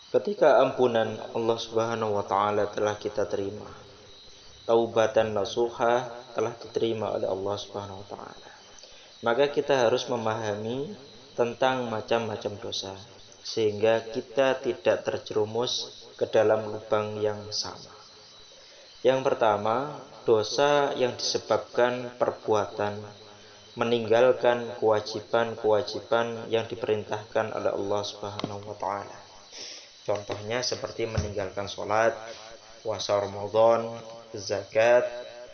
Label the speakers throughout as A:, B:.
A: Ketika ampunan Allah Subhanahu wa taala telah kita terima, taubatan nasuha telah diterima oleh Allah Subhanahu wa taala, maka kita harus memahami tentang macam-macam dosa sehingga kita tidak terjerumus ke dalam lubang yang sama. Yang pertama, dosa yang disebabkan perbuatan meninggalkan kewajiban-kewajiban yang diperintahkan oleh Allah Subhanahu wa taala. Contohnya seperti meninggalkan sholat, puasa Ramadan, zakat,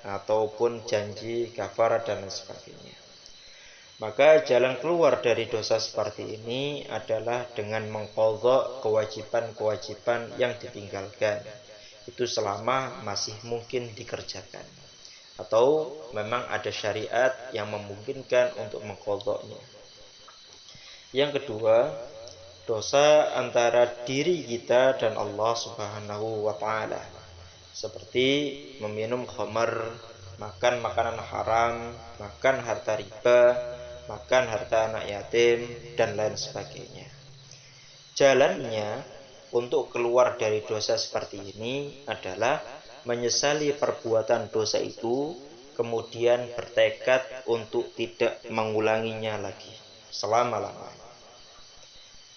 A: ataupun janji kafarat dan lain sebagainya. Maka jalan keluar dari dosa seperti ini adalah dengan mengqadha kewajiban-kewajiban yang ditinggalkan. Itu selama masih mungkin dikerjakan. Atau memang ada syariat yang memungkinkan untuk mengqadhanya. Yang kedua, dosa antara diri kita dan Allah Subhanahu wa taala. Seperti meminum khamar, makan makanan haram, makan harta riba, makan harta anak yatim, dan lain sebagainya. Jalannya untuk keluar dari dosa seperti ini adalah menyesali perbuatan dosa itu, kemudian bertekad untuk tidak mengulanginya lagi selama-lamanya.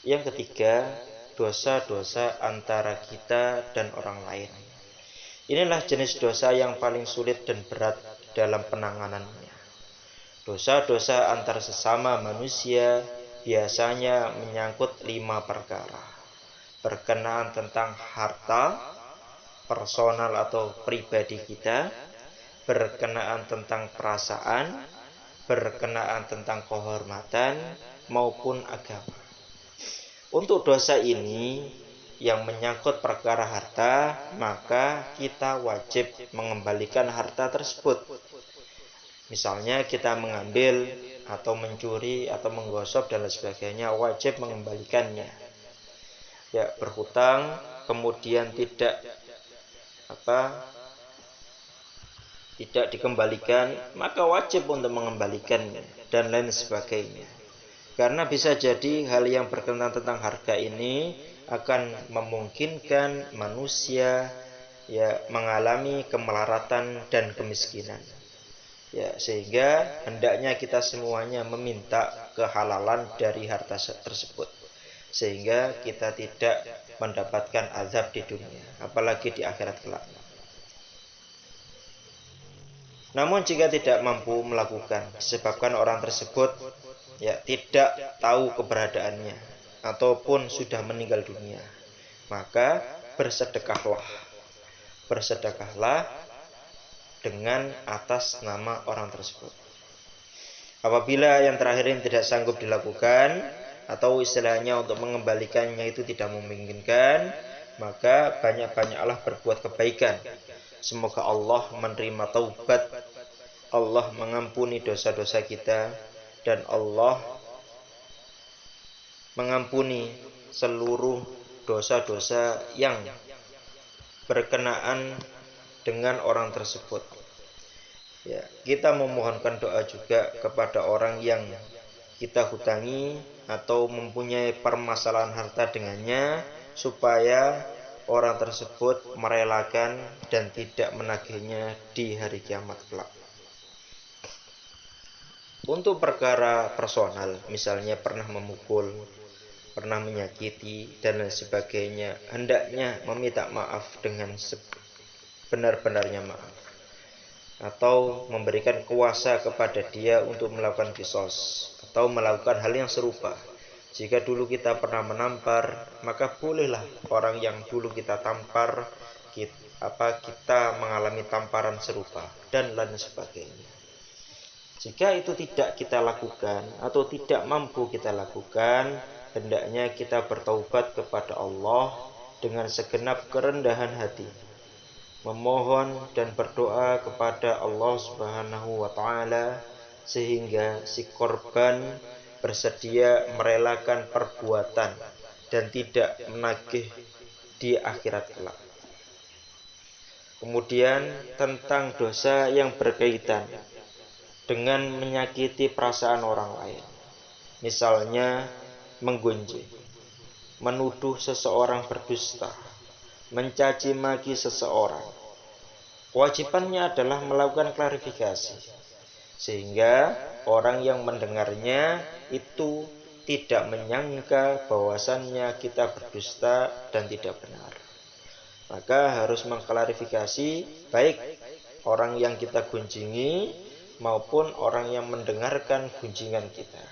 A: Yang ketiga, dosa-dosa antara kita dan orang lain. Inilah jenis dosa yang paling sulit dan berat dalam penanganannya. Dosa-dosa antar sesama manusia biasanya menyangkut 5 perkara. Berkenaan tentang harta, personal atau pribadi kita, berkenaan tentang perasaan, berkenaan tentang kehormatan, maupun agama. Untuk dosa ini yang menyangkut perkara harta, maka kita wajib mengembalikan harta tersebut. Misalnya kita mengambil atau mencuri atau menggosok dan lain sebagainya, wajib mengembalikannya. Ya, berhutang kemudian tidak dikembalikan, maka wajib untuk mengembalikannya dan lain sebagainya. Karena bisa jadi hal yang berkenaan tentang harga ini akan memungkinkan manusia mengalami kemelaratan dan kemiskinan. Sehingga hendaknya kita semuanya meminta kehalalan dari harta tersebut, sehingga kita tidak mendapatkan azab di dunia, apalagi di akhirat kelak. Namun jika tidak mampu melakukan, disebabkan orang tersebut tidak tahu keberadaannya ataupun sudah meninggal dunia, maka bersedekahlah dengan atas nama orang tersebut. Apabila yang terakhir ini tidak sanggup dilakukan, atau istilahnya untuk mengembalikannya itu tidak memungkinkan, maka banyak-banyaklah berbuat kebaikan. Semoga Allah menerima taubat, Allah mengampuni dosa-dosa kita, dan Allah mengampuni seluruh dosa-dosa yang berkenaan dengan orang tersebut. Kita memohonkan doa juga kepada orang yang kita hutangi atau mempunyai permasalahan harta dengannya, supaya orang tersebut merelakan dan tidak menagihnya di hari kiamat kelak. Untuk perkara personal, misalnya pernah memukul, pernah menyakiti, dan lain sebagainya, hendaknya meminta maaf dengan benar-benarnya maaf, atau memberikan kuasa kepada dia untuk melakukan qisas atau melakukan hal yang serupa. Jika dulu kita pernah menampar, maka bolehlah orang yang dulu kita tampar kita mengalami tamparan serupa dan lain sebagainya. Jika itu tidak kita lakukan atau tidak mampu kita lakukan, hendaknya kita bertaubat kepada Allah dengan segenap kerendahan hati, memohon dan berdoa kepada Allah Subhanahu wa taala sehingga si korban bersedia merelakan perbuatan dan tidak menagih di akhirat kelak. Kemudian tentang dosa yang berkaitan dengan menyakiti perasaan orang lain, misalnya menggunjing. menuduh seseorang berdusta, mencaci maki seseorang, kewajibannya adalah melakukan klarifikasi sehingga orang yang mendengarnya itu tidak menyangka bahwasannya kita berdusta dan tidak benar. Maka harus mengklarifikasi baik orang yang kita gunjingi maupun orang yang mendengarkan gunjingan kita,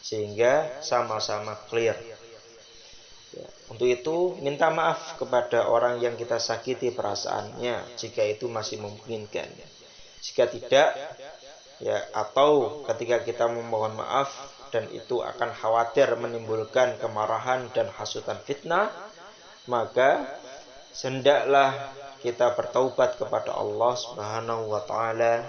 A: sehingga sama-sama clear. Ya, untuk itu minta maaf kepada orang yang kita sakiti perasaannya jika itu masih memungkinkan. Jika tidak, ya, atau ketika kita memohon maaf dan itu akan khawatir menimbulkan kemarahan dan hasutan fitnah, maka hendaklah kita bertaubat kepada Allah Subhanahu wa taala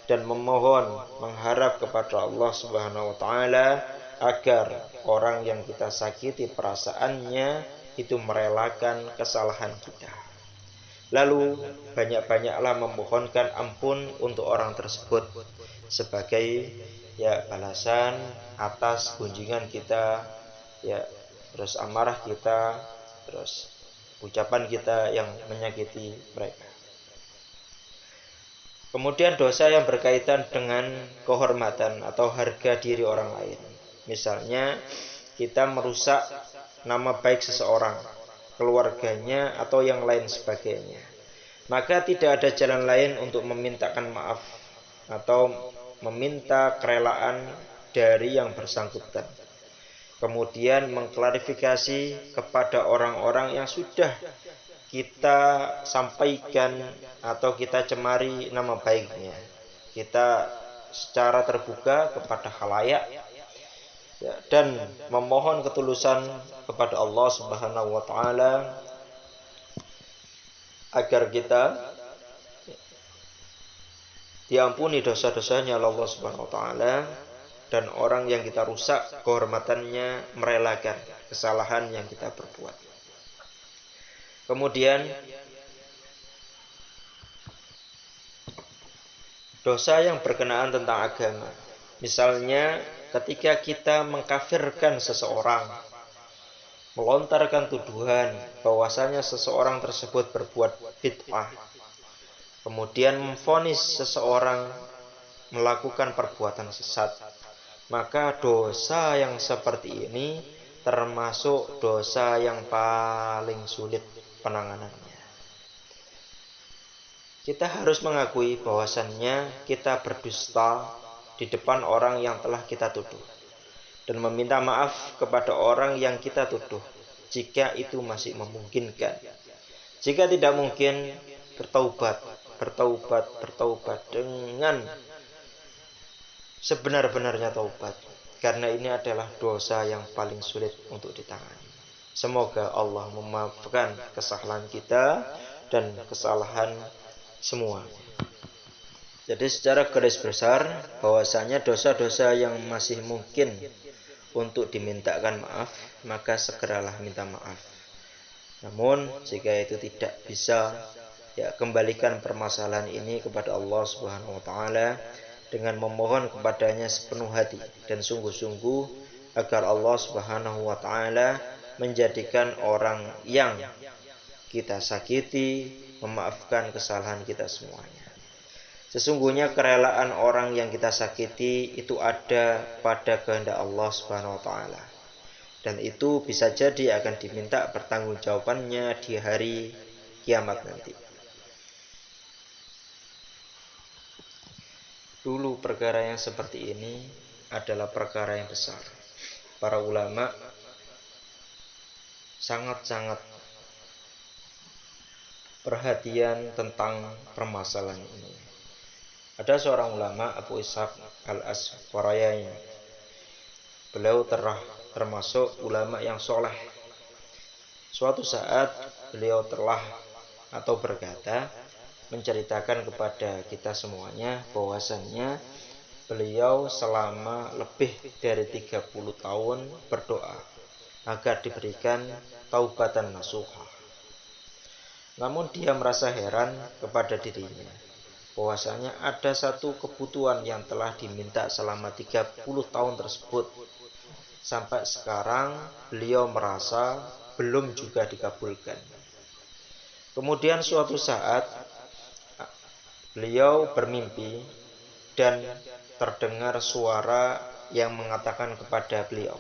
A: dan memohon, mengharap kepada Allah Subhanahu wa taala agar orang yang kita sakiti perasaannya itu merelakan kesalahan kita. Lalu banyak-banyaklah memohonkan ampun untuk orang tersebut sebagai ya balasan atas kunjungan kita, ya, terus amarah kita, terus ucapan kita yang menyakiti mereka. Kemudian dosa yang berkaitan dengan kehormatan atau harga diri orang lain. Misalnya kita merusak nama baik seseorang, keluarganya atau yang lain sebagainya. Maka tidak ada jalan lain untuk memintakan maaf atau meminta kerelaan dari yang bersangkutan. Kemudian mengklarifikasi kepada orang-orang yang sudah kita sampaikan atau kita cemari nama baiknya. Kita secara terbuka kepada khalayak, ya, dan memohon ketulusan kepada Allah Subhanahu wa taala agar kita diampuni dosa-dosanya Allah Subhanahu wa taala, dan orang yang kita rusak kehormatannya merelakan kesalahan yang kita perbuat. Kemudian dosa yang berkenaan tentang agama. Misalnya ketika kita mengkafirkan seseorang, melontarkan tuduhan bahwasanya seseorang tersebut berbuat bid'ah, kemudian memvonis seseorang melakukan perbuatan sesat, maka dosa yang seperti ini termasuk dosa yang paling sulit penanganannya. Kita harus mengakui bahwasannya kita berdusta di depan orang yang telah kita tuduh dan meminta maaf kepada orang yang kita tuduh jika itu masih memungkinkan. Jika tidak mungkin, bertaubat dengan sebenar-benarnya taubat, karena ini adalah dosa yang paling sulit untuk ditangani. Semoga Allah memaafkan kesalahan kita dan kesalahan semua. Jadi secara garis besar bahwasanya dosa-dosa yang masih mungkin untuk dimintakan maaf, maka segeralah minta maaf. Namun jika itu tidak bisa, ya kembalikan permasalahan ini kepada Allah Subhanahu wa taala dengan memohon kepadanya sepenuh hati dan sungguh-sungguh agar Allah Subhanahu wa taala menjadikan orang yang kita sakiti memaafkan kesalahan kita semuanya. Sesungguhnya kerelaan orang yang kita sakiti itu ada pada kehendak Allah Subhanahu wa taala. Dan itu bisa jadi akan diminta pertanggungjawabannya di hari kiamat nanti. Dulu perkara yang seperti ini adalah perkara yang besar. Para ulama sangat-sangat perhatian tentang permasalahan ini. Ada seorang ulama, Abu Ishaq Al-Asfarayani. Beliau termasuk ulama yang soleh. Suatu saat beliau telah atau berkata, menceritakan kepada kita semuanya bahwasannya beliau selama lebih dari 30 tahun berdoa agar diberikan taubatan nasuha. Namun dia merasa heran kepada dirinya bahwasanya ada satu kebutuhan yang telah diminta selama 30 tahun tersebut, sampai sekarang beliau merasa belum juga dikabulkan. Kemudian suatu saat beliau bermimpi dan terdengar suara yang mengatakan kepada beliau,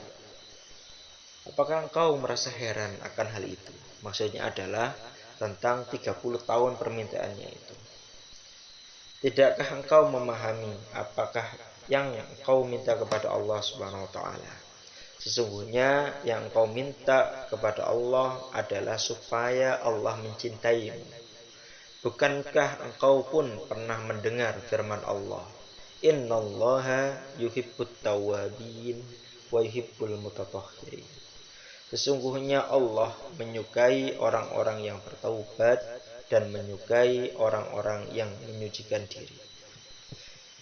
A: apakah engkau merasa heran akan hal itu? Maksudnya adalah tentang 30 tahun permintaannya itu. Tidakkah engkau memahami apakah yang engkau minta kepada Allah Subhanahu wa taala? Sesungguhnya yang engkau minta kepada Allah adalah supaya Allah mencintaimu. Bukankah engkau pun pernah mendengar firman Allah, Innallaha yuhibbut tawwabin wa yuhibbul mutatahhirin. Sesungguhnya Allah menyukai orang-orang yang bertaubat dan menyukai orang-orang yang menyucikan diri.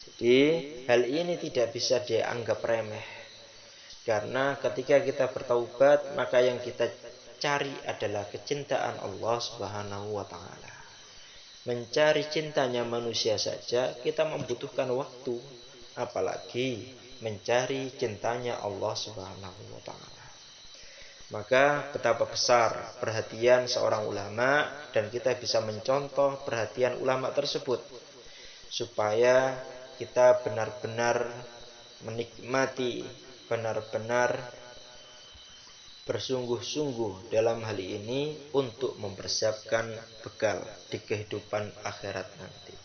A: Jadi hal ini tidak bisa dianggap remeh, karena ketika kita bertaubat maka yang kita cari adalah kecintaan Allah Subhanahu wa taala. Mencari cintanya manusia saja kita membutuhkan waktu, apalagi mencari cintanya Allah Subhanahu wa taala. Maka betapa besar perhatian seorang ulama, dan kita bisa mencontoh perhatian ulama tersebut supaya kita benar-benar menikmati, benar-benar bersungguh-sungguh dalam hal ini untuk mempersiapkan bekal di kehidupan akhirat nanti.